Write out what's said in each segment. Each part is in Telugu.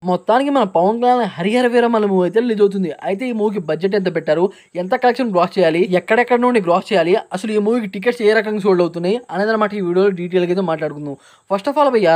మొత్తానికి మన పవన్ కళ్యాణ్ హరిహర వీరమల్లు మూవీ అయితే రిలీజ్ అవుతుంది. అయితే ఈ మూవీకి బడ్జెట్ ఎంత పెట్టారు, ఎంత కలెక్షన్ గ్రాస్ చేయాలి, ఎక్కడెక్కడ నుండి గ్రాస్ చేయాలి, అసలు ఈ మూవీకి టికెట్స్ ఏ రకంగా సోల్డ్ అవుతున్నాయి అనేది అనమాట ఈ వీడియోలో డీటెయిల్గా అయితే మాట్లాడుకుందాం. ఫస్ట్ ఆఫ్ ఆల్ భయ్య,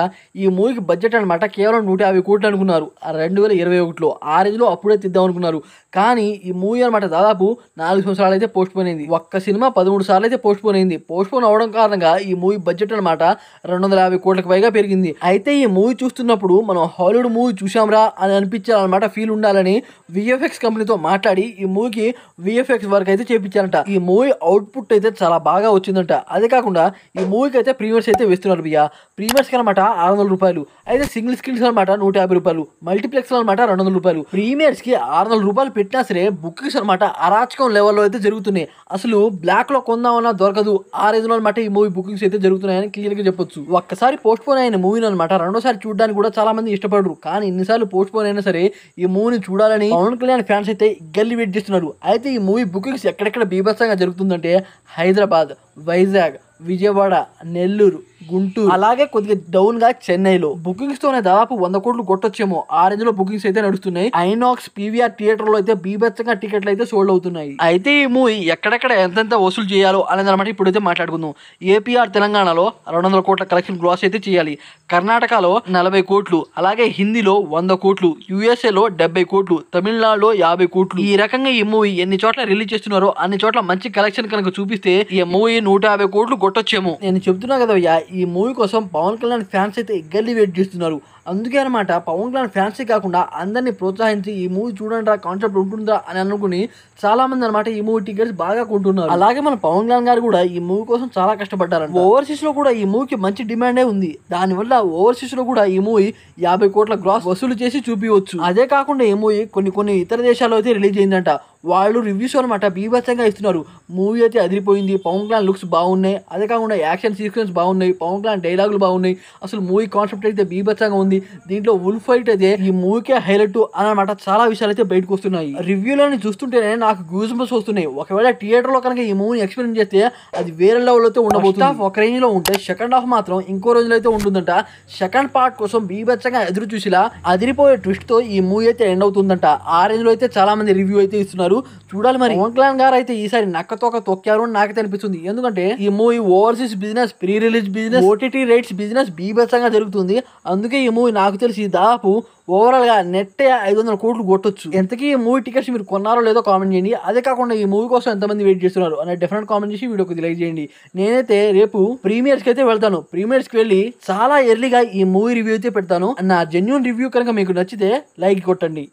ఈ మూవీకి బడ్జెట్ అనమాట కేవలం 150 కోట్లు అనుకున్నారు 2021లో. ఆ రేంజ్లో అప్పుడే తిద్దాం అనుకున్నారు. కానీ ఈ మూవీ అనమాట దాదాపు 4 సంవత్సరాలు అయితే పోస్ట్ పోన్ అయింది. ఒక్క సినిమా 13 సార్లు అయితే పోస్ట్ పోన్ అయింది. పోస్ట్ పోన్ అవడం కారణంగా ఈ మూవీ బడ్జెట్ అనమాట 250 కోట్లకు పైగా పెరిగింది. అయితే ఈ మూవీ చూస్తున్నప్పుడు మనం హాలీవుడ్ మూవీ చూసాంరా అని అనిపించాలన్నమాట, ఫీల్ ఉండాలని విఎఫ్ఎక్స్ కంపెనీతో మాట్లాడి ఈ మూవీకి విఎఫ్ఎక్స్ వర్క్ అయితే చేపించారంట. ఈ మూవీ అవుట్పుట్ అయితే చాలా బాగా వచ్చిందంట. అదే కాకుండా ఈ మూవీకి అయితే ప్రీమియర్స్ అయితే వేస్తున్నారు భయ్య. ప్రీమియర్స్కి అనమాట 600 రూపాయలు, అయితే సింగిల్ స్క్రీన్స్ అనమాట 150 రూపాయలు, మల్టీప్లెక్స్ అనమాట 200 రూపాయలు. ప్రీమియర్స్కి 600 రూపాయలు పెట్టినా సరే బుకింగ్స్ అనమాట అరాచకం లెవెల్లో అయితే జరుగుతున్నాయి. అసలు బ్లాక్ లో కొందామన్నా దొరకదు, ఆ రేంజ్లో అనమాట ఈ మూవీ బుకింగ్స్ అయితే జరుగుతున్నాయని క్లియర్ గా చెప్పొచ్చు. ఒక్కసారి పోస్ట్ పోన్ అయిన మూవీని అనమాట రెండోసారి చూడడానికి కూడా చాలా మంది ఇష్టపడరు. కానీ ఇన్నిసార్లు పోస్ట్ పోన్ అయినా సరే ఈ మూవీని చూడాలని పవన్ కళ్యాణ్ ఫ్యాన్స్ అయితే గల్లీ వెయిట్ చేస్తున్నారు. అయితే ఈ మూవీ బుకింగ్స్ ఎక్కడెక్కడ బీభత్సంగా జరుగుతుందంటే హైదరాబాద్, వైజాగ్, విజయవాడ, నెల్లూరు, గుంటూరు, అలాగే కొద్దిగా డౌన్ గా చెన్నైలో బుకింగ్స్ తోనే దాదాపు 100 కోట్లు కొట్టొచ్చేమో, ఆ రేంజ్ లో బుకింగ్స్ అయితే నడుస్తున్నాయి. ఐనాక్స్, పీవీఆర్ థియేటర్ లో అయితే బీభత్సంగా టికెట్లు అయితే సోల్డ్ అవుతున్నాయి. అయితే ఈ మూవీ ఎక్కడెక్కడ ఎంతెంత వసూలు చేయాలో అనేది అనమాట ఇప్పుడైతే మాట్లాడుకుందాం. ఏపీఆర్ తెలంగాణలో 200 కోట్ల కలెక్షన్ గ్రాస్ అయితే చేయాలి, కర్ణాటకలో 40 కోట్లు, అలాగే హిందీలో 100 కోట్లు, యూఎస్ఏలో 70 కోట్లు, తమిళనాడులో 50 కోట్లు. ఈ రకంగా ఈ మూవీ ఎన్ని చోట్ల రిలీజ్ చేస్తున్నారో అన్ని చోట్ల మంచి కలెక్షన్ కనుక చూపిస్తే ఈ మూవీ 150 కోట్లు కొట్టొచ్చేమో. నేను చెప్తున్నా కదా, ఈ మూవీ కోసం పవన్ కళ్యాణ్ ఫ్యాన్స్ అయితే ఎగ్గర్లీ వెయిట్ చేస్తున్నారు. అందుకే అనమాట పవన్ కళ్యాణ్ ఫ్యాన్సే కాకుండా అందరినీ ప్రోత్సహించి ఈ మూవీ చూడండి కాన్సెప్ట్ ఉంటుందా అని అనుకుని చాలా మంది అనమాట ఈ మూవీ టికెట్స్ బాగా కొంటున్నారు. అలాగే మన పవన్ కళ్యాణ్ గారు కూడా ఈ మూవీ కోసం చాలా కష్టపడ్డారు. ఓవర్సీస్ లో కూడా ఈ మూవీకి మంచి డిమాండే ఉంది. దానివల్ల ఓవర్సీస్ లో కూడా ఈ మూవీ 50 కోట్ల గ్రాస్ వసూలు చేసి చూపించవచ్చు. అదే కాకుండా ఈ మూవీ కొన్ని ఇతర దేశాల్లో అయితే రిలీజ్ అయిందంట. వాళ్ళు రివ్యూస్ అనమాట బీభత్సంగా ఇస్తున్నారు. మూవీ అయితే అదిరిపోయింది, పవన్ కళ్యాణ్ లుక్స్ బాగున్నాయి, అదే కాకుండా యాక్షన్ సీక్వెన్స్ బాగున్నాయి, పవన్ కళ్యాణ్ డైలాగులు బాగున్నాయి, అసలు మూవీ కాన్సెప్ట్ అయితే బీభత్సంగా ఉంది, దీంట్లో వుల్ ఫైట్ అయితే ఈ మూవీకే హైలైట్ అనమాట చాలా విషయాలు అయితే బయటకు వస్తున్నాయి. రివ్యూలని చూస్తుంటేనే నాకు గూస్ బంప్స్ వస్తున్నాయి. ఒకవేళ థియేటర్ లో కనుక ఈ మూవీని ఎక్స్పీరియన్స్ చేస్తే అది వేరే లెవెల్ అయితే ఉండబోతుంది. ఒక రేంజ్ లో ఉంటే సెకండ్ హాఫ్ మాత్రం ఇంకో రోజులో అయితే ఉంటుందంట. సెకండ్ పార్ట్ కోసం బీభత్సంగా ఎదురు చూసిలా అదిరిపోయే ట్విస్ట్ తో ఈ మూవీ అయితే ఎండ్ అవుతుందంట. ఆ రేంజ్ లో అయితే చాలా మంది రివ్యూ అయితే ఇస్తున్నారు. చూడాలి మరి పవన్ కళ్యాణ్ గారు అయితే ఈసారి నక్కతోక తొక్కారు అని నాకైతే అనిపిస్తుంది. ఎందుకంటే ఈ movie overseas business, pre release business, OTT rights business బీభత్సంగా జరుగుతుంది. అందుకే ఈ మూవీ నాకు తెలిసి దాదాపు ఓవరాల్ గా నెట్ 500 కోట్లు కొట్టొచ్చు. ఎంతకీ ఈ మూవీ టికెట్స్ మీరు కొన్నారో లేదో కామెంట్ చేయండి. అదే కాకుండా ఈ మూవీ కోసం ఎంతమంది వెయిట్ చేస్తున్నారు అనే డెఫినెట్ కామెంట్ చేసి వీడియోకి లైక్ చేయండి. నేనైతే రేపు ప్రీమియర్స్ కి అయితే వెళ్తాను. ప్రీమియర్స్ కి వెళ్ళి చాలా ఎర్లీగా ఈ మూవీ రివ్యూ అయితే పెడతాను. నా జెన్యూన్ రివ్యూ కనుక మీకు నచ్చితే లైక్ కొట్టండి.